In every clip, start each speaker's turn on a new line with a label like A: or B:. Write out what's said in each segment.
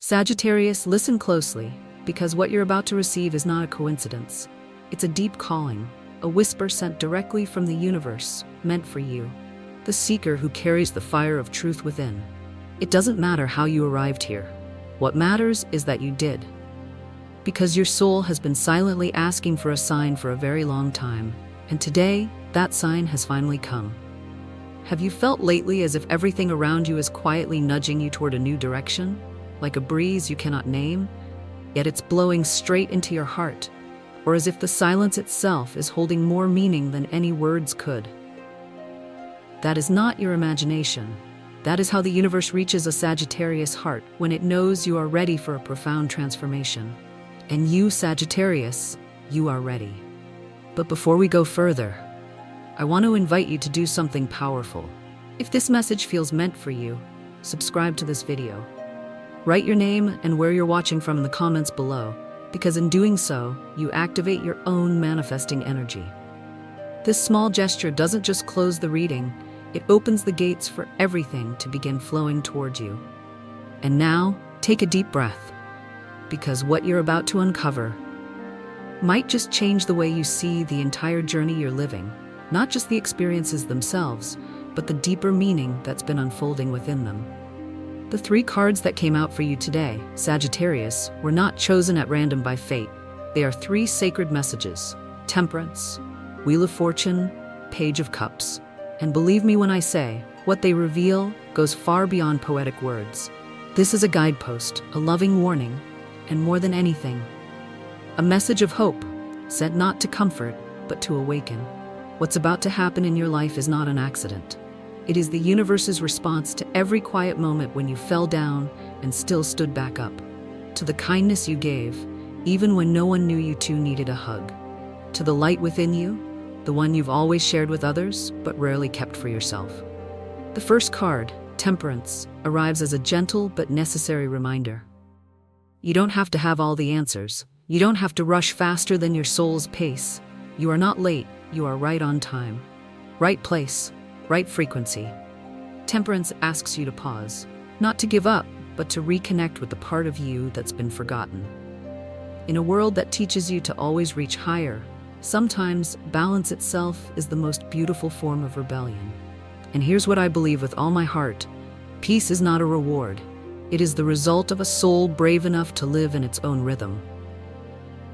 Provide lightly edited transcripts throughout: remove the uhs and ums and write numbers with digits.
A: Sagittarius, listen closely, because what you're about to receive is not a coincidence. It's a deep calling, a whisper sent directly from the universe, meant for you, the seeker who carries the fire of truth within. It doesn't matter how you arrived here. What matters is that you did. Because your soul has been silently asking for a sign for a very long time, and today, that sign has finally come. Have you felt lately as if everything around you is quietly nudging you toward a new direction? Like a breeze you cannot name, yet it's blowing straight into your heart, or as if the silence itself is holding more meaning than any words could. That is not your imagination. That is how the universe reaches a Sagittarius heart when it knows you are ready for a profound transformation. And you, Sagittarius, you are ready. But before we go further, I want to invite you to do something powerful. If this message feels meant for you, subscribe to this video. Write your name and where you're watching from in the comments below, because in doing so, you activate your own manifesting energy. This small gesture doesn't just close the reading, it opens the gates for everything to begin flowing towards you. And now, take a deep breath, because what you're about to uncover might just change the way you see the entire journey you're living, not just the experiences themselves, but the deeper meaning that's been unfolding within them. The 3 cards that came out for you today, Sagittarius, were not chosen at random by fate. They are 3 sacred messages: Temperance, Wheel of Fortune, Page of Cups. And believe me when I say, what they reveal goes far beyond poetic words. This is a guidepost, a loving warning, and more than anything, a message of hope, sent not to comfort, but to awaken. What's about to happen in your life is not an accident. It is the universe's response to every quiet moment when you fell down and still stood back up. To the kindness you gave, even when no one knew you two needed a hug. To the light within you, the one you've always shared with others, but rarely kept for yourself. The first card, Temperance, arrives as a gentle but necessary reminder. You don't have to have all the answers. You don't have to rush faster than your soul's pace. You are not late, you are right on time. Right place, right frequency. Temperance asks you to pause, not to give up, but to reconnect with the part of you that's been forgotten. In a world that teaches you to always reach higher, sometimes balance itself is the most beautiful form of rebellion. And here's what I believe with all my heart: peace is not a reward. It is the result of a soul brave enough to live in its own rhythm.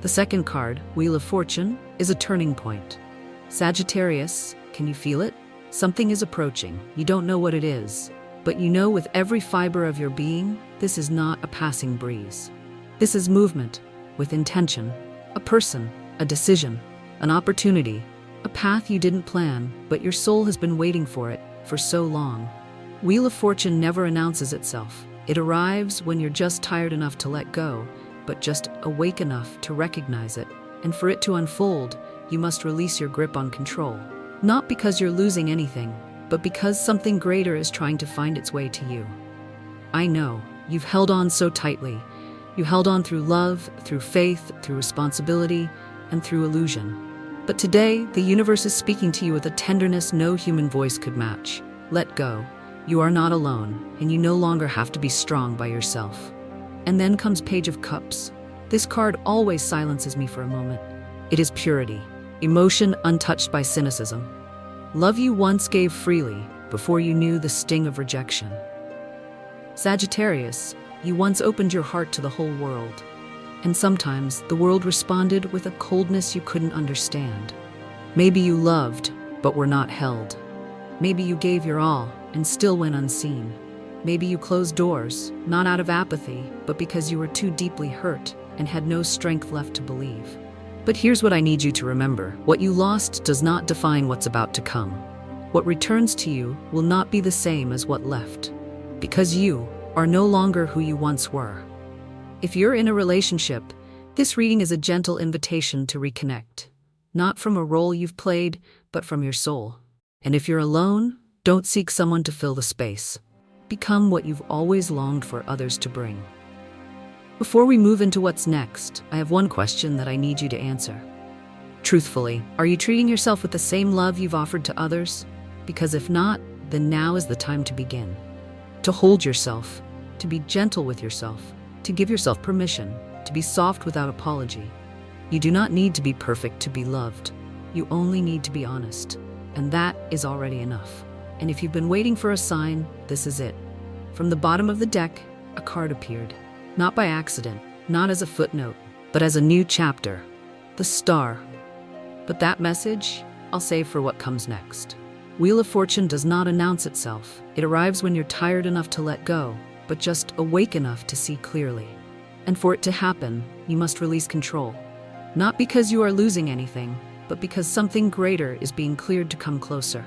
A: The second card, Wheel of Fortune, is a turning point. Sagittarius, can you feel it? Something is approaching. You don't know what it is, but you know with every fiber of your being, this is not a passing breeze. This is movement, with intention, a person, a decision, an opportunity, a path you didn't plan, but your soul has been waiting for it for so long. Wheel of Fortune never announces itself. It arrives when you're just tired enough to let go, but just awake enough to recognize it. And for it to unfold, you must release your grip on control. Not because you're losing anything, but because something greater is trying to find its way to you. I know, you've held on so tightly. You held on through love, through faith, through responsibility, and through illusion. But today, the universe is speaking to you with a tenderness no human voice could match. Let go. You are not alone, and you no longer have to be strong by yourself. And then comes Page of Cups. This card always silences me for a moment. It is purity, emotion untouched by cynicism. Love you once gave freely, before you knew the sting of rejection. Sagittarius, you once opened your heart to the whole world. And sometimes the world responded with a coldness you couldn't understand. Maybe you loved, but were not held. Maybe you gave your all, and still went unseen. Maybe you closed doors, not out of apathy, but because you were too deeply hurt and had no strength left to believe. But here's what I need you to remember. What you lost does not define what's about to come. What returns to you will not be the same as what left, because you are no longer who you once were. If you're in a relationship, this reading is a gentle invitation to reconnect, not from a role you've played, but from your soul. And if you're alone, don't seek someone to fill the space. Become what you've always longed for others to bring. Before we move into what's next, I have one question that I need you to answer. Truthfully, are you treating yourself with the same love you've offered to others? Because if not, then now is the time to begin. To hold yourself, to be gentle with yourself, to give yourself permission, to be soft without apology. You do not need to be perfect to be loved. You only need to be honest. And that is already enough. And if you've been waiting for a sign, this is it. From the bottom of the deck, a card appeared. Not by accident, not as a footnote, but as a new chapter. The star. But that message, I'll save for what comes next. Wheel of Fortune does not announce itself. It arrives when you're tired enough to let go, but just awake enough to see clearly. And for it to happen, you must release control. Not because you are losing anything, but because something greater is being cleared to come closer.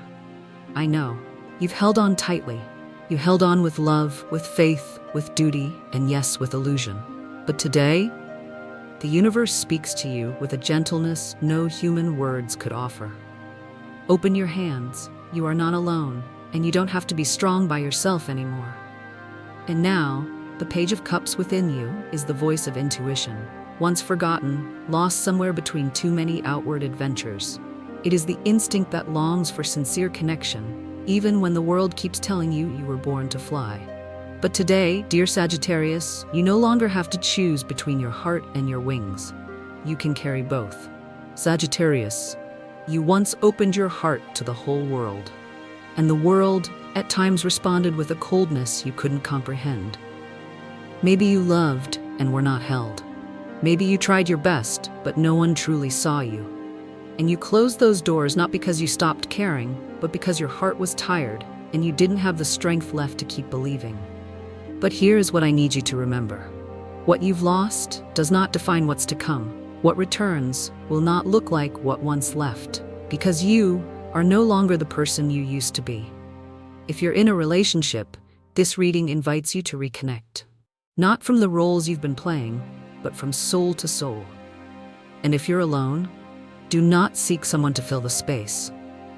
A: I know. You've held on tightly. You held on with love, with faith, with duty, and yes, with illusion. But today, the universe speaks to you with a gentleness no human words could offer. Open your hands. You are not alone, and you don't have to be strong by yourself anymore. And now, the Page of Cups within you is the voice of intuition, once forgotten, lost somewhere between too many outward adventures. It is the instinct that longs for sincere connection, even when the world keeps telling you you were born to fly. But today, dear Sagittarius, you no longer have to choose between your heart and your wings. You can carry both. Sagittarius, you once opened your heart to the whole world. And the world, at times, responded with a coldness you couldn't comprehend. Maybe you loved and were not held. Maybe you tried your best, but no one truly saw you. And you closed those doors not because you stopped caring, but because your heart was tired and you didn't have the strength left to keep believing. But here is what I need you to remember. What you've lost does not define what's to come. What returns will not look like what once left, because you are no longer the person you used to be. If you're in a relationship, this reading invites you to reconnect. Not from the roles you've been playing, but from soul to soul. And if you're alone, do not seek someone to fill the space.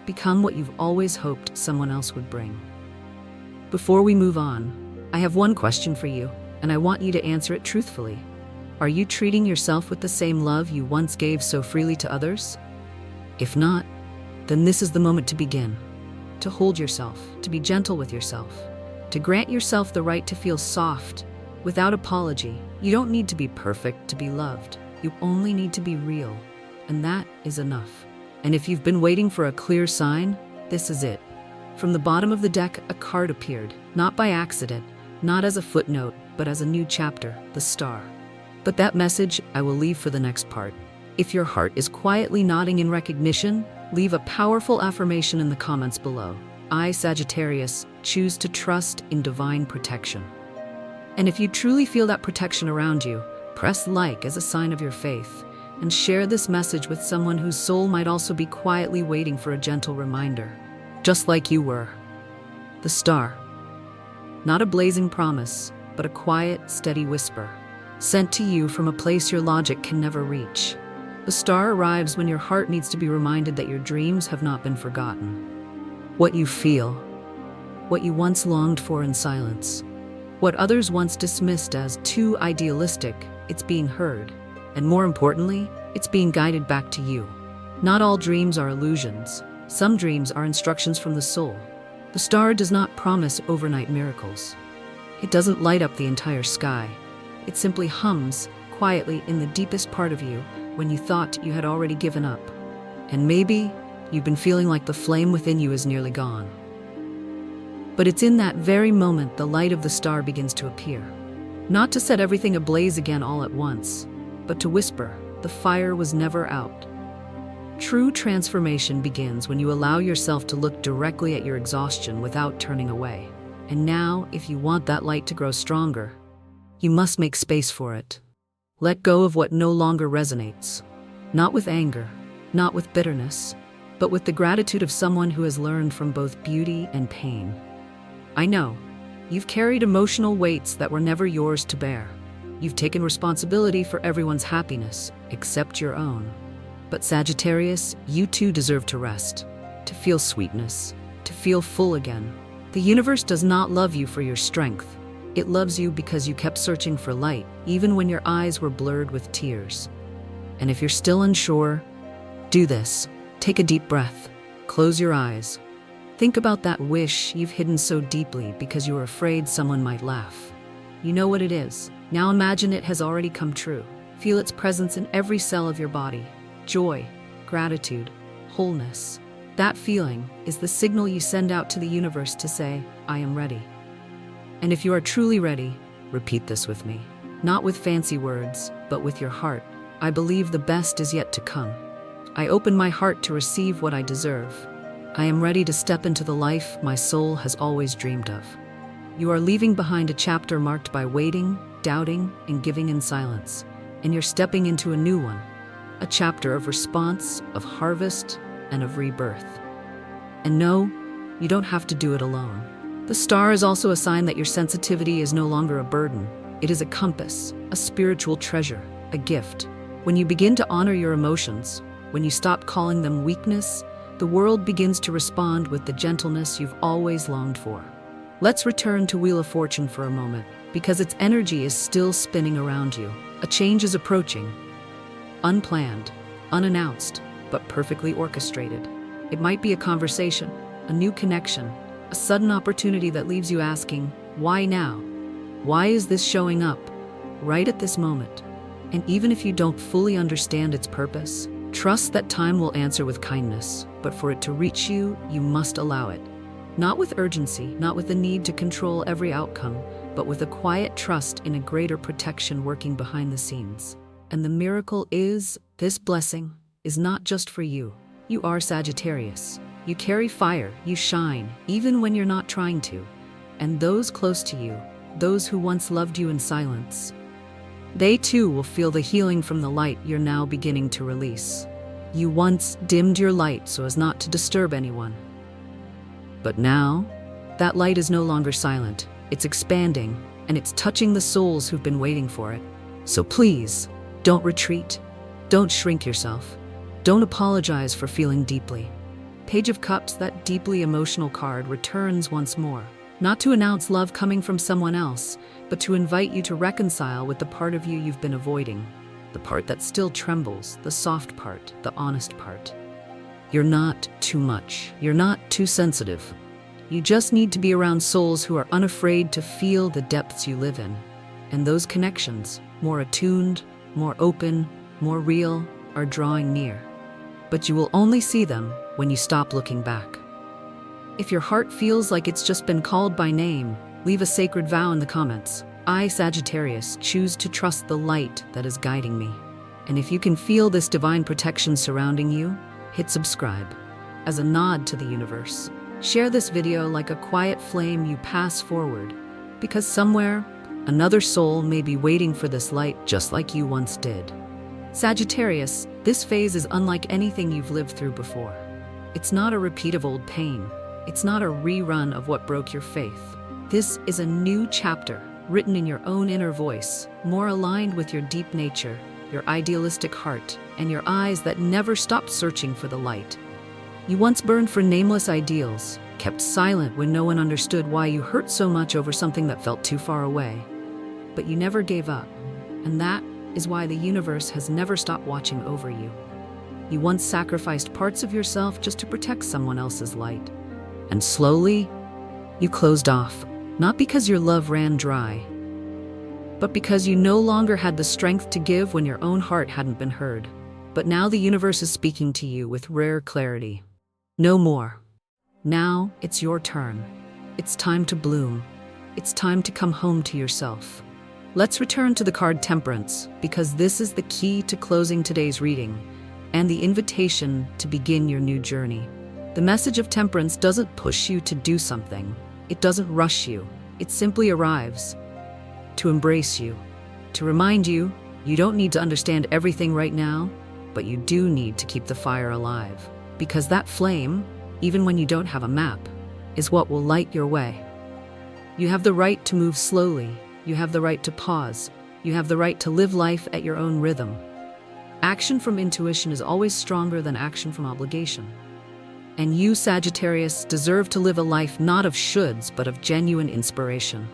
A: Become what you've always hoped someone else would bring. Before we move on, I have one question for you, and I want you to answer it truthfully. Are you treating yourself with the same love you once gave so freely to others? If not, then this is the moment to begin. To hold yourself, to be gentle with yourself, to grant yourself the right to feel soft, without apology. You don't need to be perfect to be loved. You only need to be real, and that is enough. And if you've been waiting for a clear sign, this is it. From the bottom of the deck, a card appeared, not by accident, not as a footnote, but as a new chapter, the star. But that message I will leave for the next part. If your heart is quietly nodding in recognition, leave a powerful affirmation in the comments below. I, Sagittarius, choose to trust in divine protection. And if you truly feel that protection around you, press like as a sign of your faith, and share this message with someone whose soul might also be quietly waiting for a gentle reminder, just like you were. The star. Not a blazing promise, but a quiet, steady whisper, sent to you from a place your logic can never reach. The star arrives when your heart needs to be reminded that your dreams have not been forgotten. What you feel, what you once longed for in silence, what others once dismissed as too idealistic, it's being heard. And more importantly, it's being guided back to you. Not all dreams are illusions. Some dreams are instructions from the soul. The star does not promise overnight miracles. It doesn't light up the entire sky. It simply hums quietly in the deepest part of you when you thought you had already given up. And maybe you've been feeling like the flame within you is nearly gone. But it's in that very moment the light of the star begins to appear. Not to set everything ablaze again all at once, but to whisper, the fire was never out. True transformation begins when you allow yourself to look directly at your exhaustion without turning away. And now, if you want that light to grow stronger, you must make space for it. Let go of what no longer resonates. Not with anger, not with bitterness, but with the gratitude of someone who has learned from both beauty and pain. I know, you've carried emotional weights that were never yours to bear. You've taken responsibility for everyone's happiness, except your own. But Sagittarius, you too deserve to rest, to feel sweetness, to feel full again. The universe does not love you for your strength. It loves you because you kept searching for light, even when your eyes were blurred with tears. And if you're still unsure, do this. Take a deep breath. Close your eyes. Think about that wish you've hidden so deeply because you were afraid someone might laugh. You know what it is. Now imagine it has already come true. Feel its presence in every cell of your body. Joy, gratitude, wholeness. That feeling is the signal you send out to the universe to say, I am ready. And if you are truly ready, repeat this with me. Not with fancy words, but with your heart. I believe the best is yet to come. I open my heart to receive what I deserve. I am ready to step into the life my soul has always dreamed of. You are leaving behind a chapter marked by waiting, doubting, and giving in silence. And you're stepping into a new one. A chapter of response, of harvest, and of rebirth. And no, you don't have to do it alone. The star is also a sign that your sensitivity is no longer a burden. It is a compass, a spiritual treasure, a gift. When you begin to honor your emotions, when you stop calling them weakness, the world begins to respond with the gentleness you've always longed for. Let's return to Wheel of Fortune for a moment, because its energy is still spinning around you. A change is approaching. Unplanned, unannounced, but perfectly orchestrated. It might be a conversation, a new connection, a sudden opportunity that leaves you asking, why now? Why is this showing up right at this moment? And even if you don't fully understand its purpose, trust that time will answer with kindness. But for it to reach you, you must allow it. Not with urgency, not with the need to control every outcome, but with a quiet trust in a greater protection working behind the scenes. And the miracle is, this blessing is not just for you. You are Sagittarius. You carry fire, you shine, even when you're not trying to. And those close to you, those who once loved you in silence, they too will feel the healing from the light you're now beginning to release. You once dimmed your light so as not to disturb anyone. But now, that light is no longer silent. It's expanding, and it's touching the souls who've been waiting for it. So please, don't retreat. Don't shrink yourself. Don't apologize for feeling deeply. Page of Cups, that deeply emotional card, returns once more. Not to announce love coming from someone else, but to invite you to reconcile with the part of you you've been avoiding. The part that still trembles, the soft part, the honest part. You're not too much. You're not too sensitive. You just need to be around souls who are unafraid to feel the depths you live in. And those connections, more attuned, more open, more real, are drawing near. But you will only see them when you stop looking back. If your heart feels like it's just been called by name, leave a sacred vow in the comments. I, Sagittarius, choose to trust the light that is guiding me. And if you can feel this divine protection surrounding you, hit subscribe. As a nod to the universe, share this video like a quiet flame you pass forward, because somewhere, another soul may be waiting for this light just like you once did. Sagittarius, this phase is unlike anything you've lived through before. It's not a repeat of old pain. It's not a rerun of what broke your faith. This is a new chapter, written in your own inner voice, more aligned with your deep nature, your idealistic heart, and your eyes that never stopped searching for the light. You once burned for nameless ideals, kept silent when no one understood why you hurt so much over something that felt too far away. But you never gave up, and that is why the universe has never stopped watching over you. You once sacrificed parts of yourself just to protect someone else's light. And slowly, you closed off, not because your love ran dry, but because you no longer had the strength to give when your own heart hadn't been heard. But now the universe is speaking to you with rare clarity. No more. Now it's your turn. It's time to bloom. It's time to come home to yourself. Let's return to the card Temperance, because this is the key to closing today's reading and the invitation to begin your new journey. The message of Temperance doesn't push you to do something. It doesn't rush you. It simply arrives to embrace you, to remind you you don't need to understand everything right now, but you do need to keep the fire alive. Because that flame, even when you don't have a map, is what will light your way. You have the right to move slowly. You have the right to pause. You have the right to live life at your own rhythm. Action from intuition is always stronger than action from obligation. And you, Sagittarius, deserve to live a life not of shoulds, but of genuine inspiration.